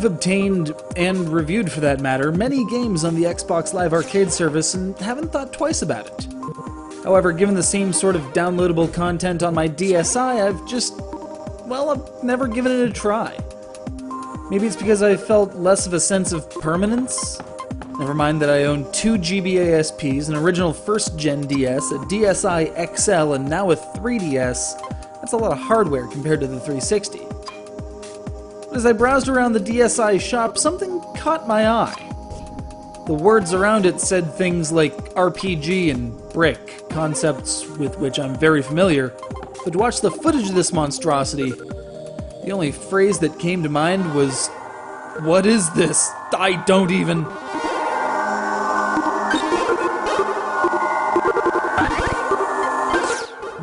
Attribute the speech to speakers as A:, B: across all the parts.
A: I've obtained, and reviewed for that matter, many games on the Xbox Live Arcade service and haven't thought twice about it. However, given the same sort of downloadable content on my DSi, I've never given it a try. Maybe it's because I felt less of a sense of permanence? Never mind that I own 2 GB ASPs, an original first-gen DS, a DSi XL, and now a 3DS. That's a lot of hardware compared to the 360. But as I browsed around the DSi shop, something caught my eye. The words around it said things like RPG and brick, concepts with which I'm very familiar, but to watch the footage of this monstrosity, the only phrase that came to mind was, "What is this? I don't even..."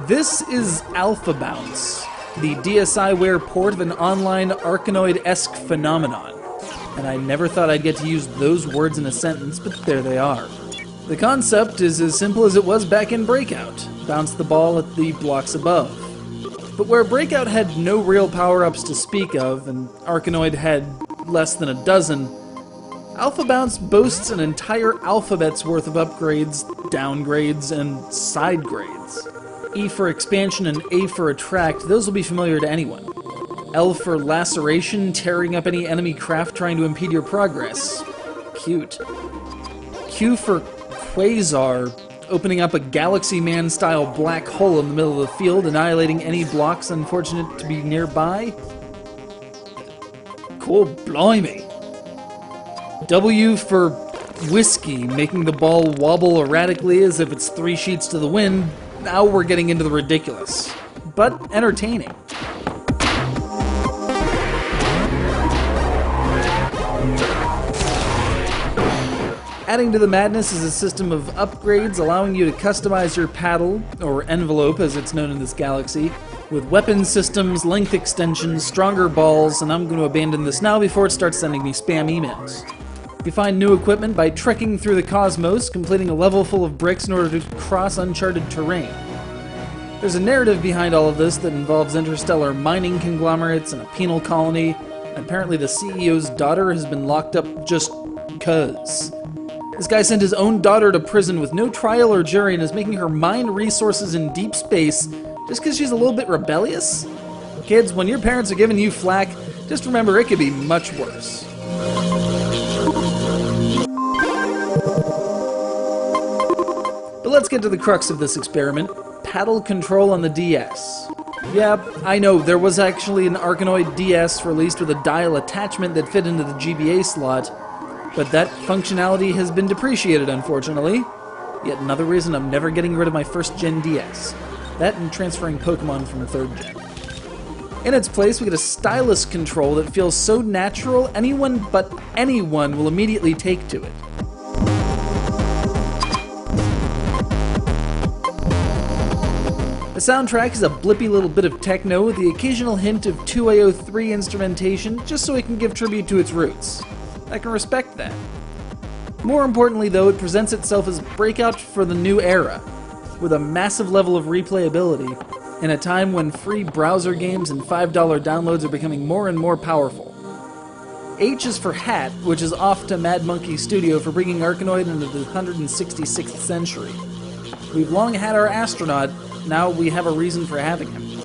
A: This is ALPHABOUNCE, the DSiWare port of an online Arkanoid-esque phenomenon. And I never thought I'd get to use those words in a sentence, but there they are. The concept is as simple as it was back in Breakout. Bounce the ball at the blocks above. But where Breakout had no real power-ups to speak of, and Arkanoid had less than a dozen, ALPHABOUNCE boasts an entire alphabet's worth of upgrades, downgrades, and side grades. E for expansion and A for attract, those will be familiar to anyone. L for laceration, tearing up any enemy craft trying to impede your progress. Cute. Q for quasar, opening up a Galaxy Man-style black hole in the middle of the field, annihilating any blocks unfortunate to be nearby. Cool, blimey. W for whiskey, making the ball wobble erratically as if it's 3 sheets to the wind. Now we're getting into the ridiculous, but entertaining. Adding to the madness is a system of upgrades allowing you to customize your paddle, or envelope as it's known in this galaxy, with weapon systems, length extensions, stronger balls, and I'm going to abandon this now before it starts sending me spam emails. You find new equipment by trekking through the cosmos, completing a level full of bricks in order to cross uncharted terrain. There's a narrative behind all of this that involves interstellar mining conglomerates and a penal colony, and apparently the CEO's daughter has been locked up just because. This guy sent his own daughter to prison with no trial or jury and is making her mine resources in deep space just because she's a little bit rebellious? Kids, when your parents are giving you flack, just remember it could be much worse. But let's get to the crux of this experiment. Paddle control on the DS. Yeah, I know, there was actually an Arkanoid DS released with a dial attachment that fit into the GBA slot, but that functionality has been depreciated, unfortunately. Yet another reason I'm never getting rid of my first-gen DS. That and transferring Pokemon from a third-gen. In its place, we get a stylus control that feels so natural, anyone but anyone will immediately take to it. The soundtrack is a blippy little bit of techno with the occasional hint of 2AO3 instrumentation, just so it can give tribute to its roots. I can respect that. More importantly, though, it presents itself as Breakout for the new era, with a massive level of replayability, in a time when free browser games and $5 downloads are becoming more and more powerful. H is for Hat, which is off to Mad Monkey Studio for bringing Arkanoid into the 166th century. We've long had our astronaut, now we have a reason for having him.